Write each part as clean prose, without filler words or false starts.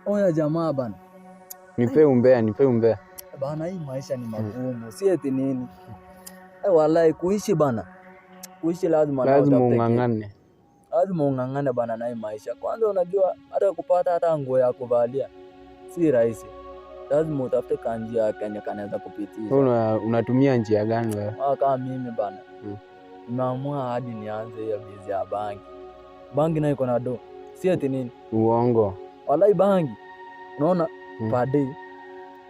Oya jamaa bana. Nipe umbea. Bana hii maisha ni magumu. Si eti nini. Wallahi kuishi bana. Kuishi lazima ungangane. Lazima ungangane bana na hii maisha. Kwanza unajua hata kupata hata nguo ya kuvalia si rahisi. Lazima utafute kanjia Kenya kanaweza kupitisha. Unatumia njia gani wewe? Kama mimi bana. Nimeamua hadi nianze hiyo bizi ya bangi. Bangi nayo iko na do. Si eti nini? Uongo. Wallahi bangi. Unaona per day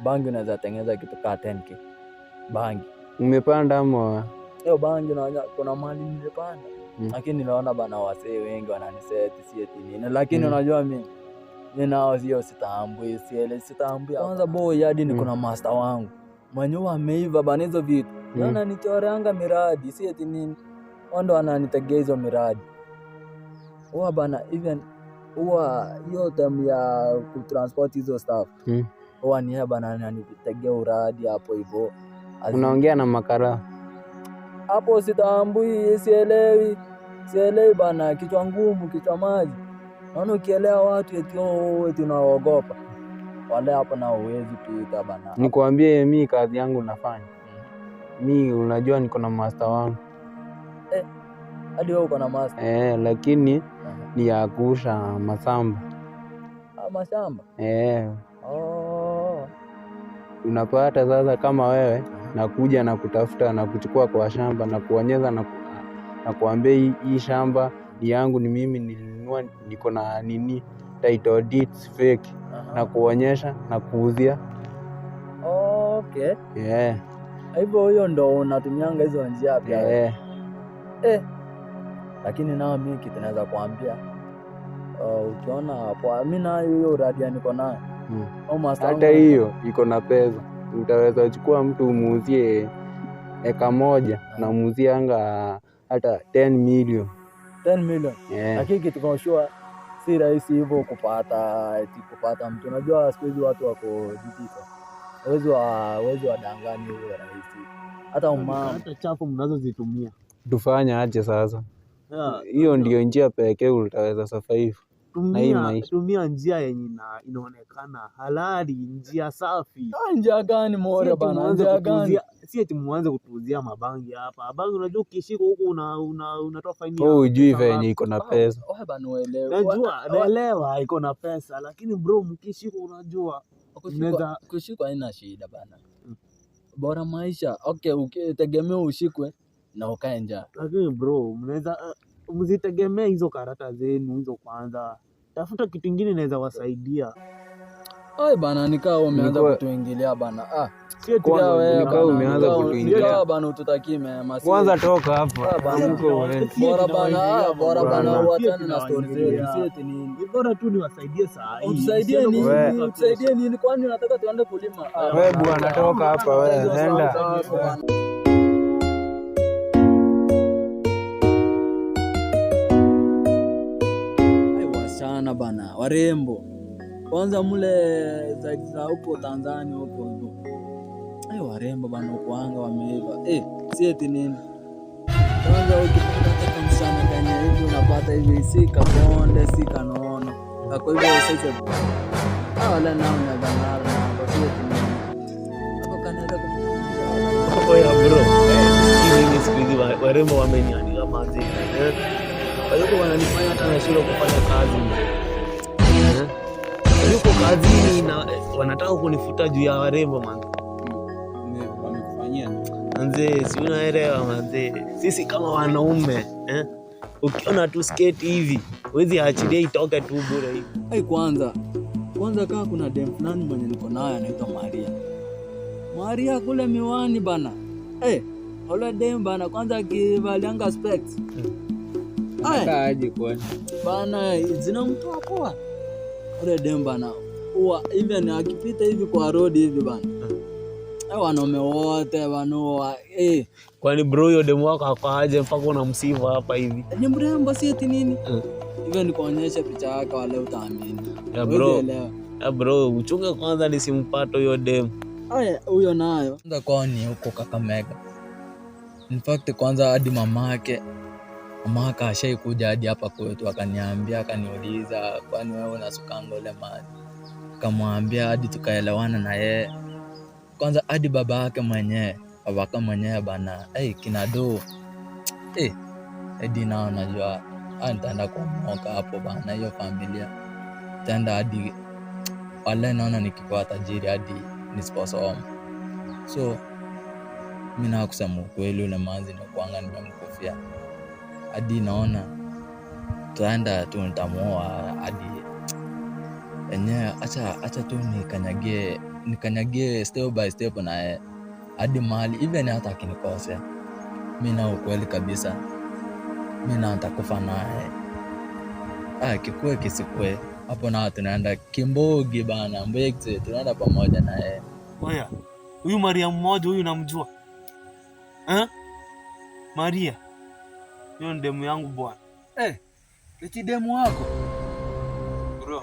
bangi unaweza tengeneza kitu kama 10k. Bangi. Umepanda ama? Hiyo bangi na kuna mali nimepanda. Lakini niliona bana wasee wengi wananiseti si eti nini. Lakini unajua mimi nao sio sitambui. Kwanza boy hadi niko na master wangu. Mwenye ameiva bana hizo vitu. Yana nichoreanga miradi si eti nini. Wando wananitegea hizo miradi. Huwa bana even huwa hiyo time ya kutransport hizo stuff. Huwa ni bana ananitegea uradi hapo hivyo. Unaongea na makara. Hapo sitambui, sielewi bana, kichwa ngumu, kichwa maji. Naona ukielewa watu eti unaogopa. Wale hapo na uwezi pita bana. Nikwambie mimi kazi yangu nafanya. Mimi unajua niko na master wangu. Hadi wewe uko na master? Lakini ni ya kuusha mashamba. Mashamba? Unapata sasa kama wewe nakuja na kutafuta na kuchukua kwa shamba na kuonyesha na kuambia hii shamba ni yangu, ni mimi nilinunua, niko na nini title deeds fake na kuonyesha na kuuzia. Okay. Hivyo hiyo ndo unatumianga hizo njia pia. Lakini nao mimi kitu naweza kuambia ukiona hapo mimi na hiyo radio niko nayo. Hata hiyo iko na pesa. Utaweza kuchukua mtu umuuzie eka moja na muuzie anga hata 10 million. 10 million. Lakini kitu kwa sure si rahisi hivyo kupata mtu. Unajua siku hizi watu wako digital. Wezi wadangani hivyo rahisi. Hata chafu mnazozitumia. Tufanya aje sasa? Hiyo ndio njia pekee utaweza survive. Tumia njia yenye inaonekana halali, njia safi. Njia gani more bana? Njia gani? Si eti muanze kutuuzia mabangi hapa. Bangi unajua ukishika huko unatoa faini. Hujui venye iko na pesa. Bana uelewe. Najua, naelewa iko na pesa, lakini bro mkishika unajua kushikwa haina shida bana. Bora maisha. Okay, ukitegemea ushikwe na ukae njaa. Lakini bro msitegemee hizo karata zenu hizo kwanza. Tafuta kitu kingine inaweza wasaidia. Bana nikaa umeanza kutuingilia bana. Nikaa umeanza kutuingilia bana, ututaki mema. Kwanza toka hapa. Bora bana uachane na story zetu. Si eti nini. Bora tu niwasaidie saa hii. Utusaidie nini? Kwani unataka tuende kulima? Wewe bwana toka hapa wewe. Nenda. Bana warembo kwanza mule za huko Tanzania huko warembo bana kuanga wameiva si eti nini. Kwanza ukipata kama msana kanya hivi unapata hivi si kabonde si kanono kwa hivyo sasa wala nao na dangara na si eti nini hapo kanaweza kumfundisha. Bro hivi siku hizi warembo wameniandika mazi walikuwa wananifanya hata nashindwa kufanya kazi. Yuko kazini na wanataka kunifuta juu ya warembo man. Wamekufanyia manze, si unaelewa manze. Sisi kama wanaume ukiona tu skate hivi huwezi achilia itoke tu bure hivi. Kwanza kama kuna dem fulani mwenye niko naye anaitwa Maria kule miwani bana. Ole dem bana kwanza akivalianga specs. Aje kwani bana zinamtoa poa. Ole dem bana huwa even akipita hivi kwa road hivi bana. Wanaume wote wanoa kwani bro hiyo dem wako akaaje mpaka unamsiva hapa hivi? Ni mrembo si eti nini? Even nikuonyesha picha yake wale utaamini. Bro uchunge kwanza nisimpato hiyo dem. Huyo nayo ndio kwani huko Kakamega. In fact kwanza hadi mamake ashaikuja hadi hapa kwetu akaniambia akaniuliza kwani wewe unasukanga ile maji. kamwambia hadi tukaelewana na yeye. Kwanza hadi baba yake mwenyewe bana, kinado hadi nao unajua nitaenda kuomoka hapo bana, hiyo familia tenda hadi wale naona nikikuwa tajiri hadi nisiposoma. So mimi na kusema ukweli, ule manzi nakuanga nimemkufia hadi naona tutaenda tu nitamuoa hadi enyewe. Acha tu nikanyagie step by step na hadi mahali even hata akinikosea mimi na ukweli kabisa, mimi na nitakufa naye. Kikue kisikue hapo na tunaenda Kimbogi bana, Mbekse tunaenda pamoja na yeye. Oya, huyu Maria mmoja huyu namjua. Maria. Hiyo ni demu yangu bwana. Eti demu wako? Bro,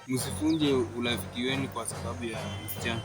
msifunje urafiki wenu kwa sababu ya msichana.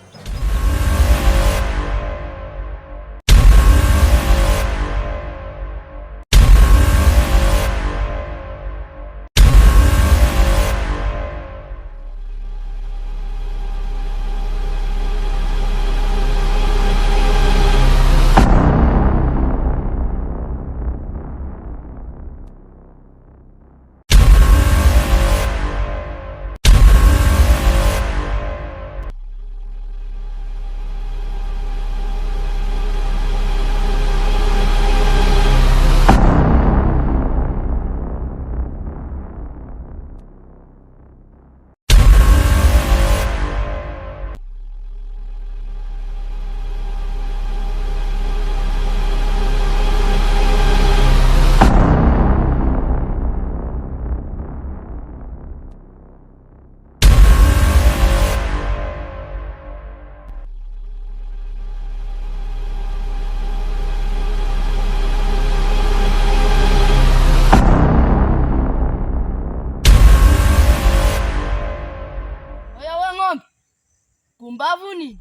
Kumbavuni.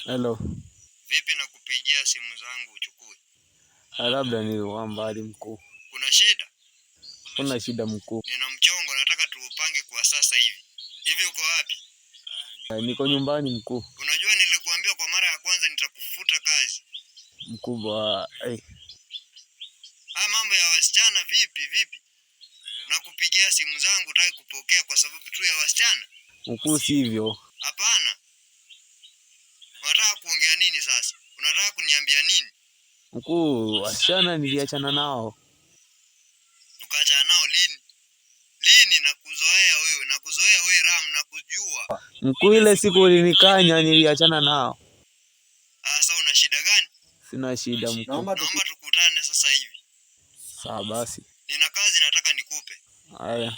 Hello. Vipi na kupigia simu zangu uchukue? Labda ni mbali mkuu. Kuna shida? Kuna shida mkuu. Nina mchongo nataka tuupange kwa sasa hivi. Hivi uko wapi? Niko nyumbani mkuu. Unajua nilikuambia kwa mara ya kwanza nitakufuta kazi. Mkubwa, mambo ya wasichana vipi? Nakupigia simu zangu hutaki kupokea kwa sababu tu ya wasichana? Mkuu sivyo. Hapana. Unataka kuongea nini sasa? Unataka kuniambia nini? Mkuu, wasichana niliachana nao. Ukaachana nao lini? Lini? Nakuzoea wewe Ram, nakujua. Mkuu, ile siku ulinikanya niliachana nao. Sasa una shida gani? Sina shida mkuu. Naomba tukutane sasa hivi. Sawa basi. Nina kazi nataka nikupe. Haya.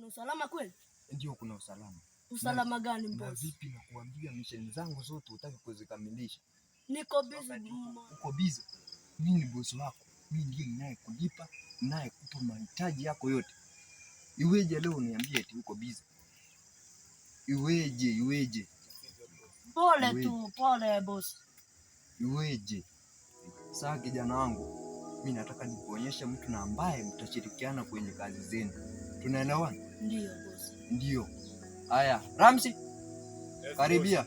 Usalama kweli? Ndio, kuna usalama. Usalama gani boss? Na vipi na kuambia mission zangu zote utaki kuzikamilisha? Niko busy. Uko busy? Mimi ni boss wako. Mimi ndiye ninayekulipa, ninayekupa mahitaji yako yote. Iweje leo uniambie eti uko busy? Iweje? Pole tu, pole boss. Iweje? Sasa kijana wangu, mimi nataka nikuonyeshe mtu na ambaye mtashirikiana kwenye kazi zenu. Tunaelewana? Ndio boss. Ndio. Haya, Ramsi. Karibia.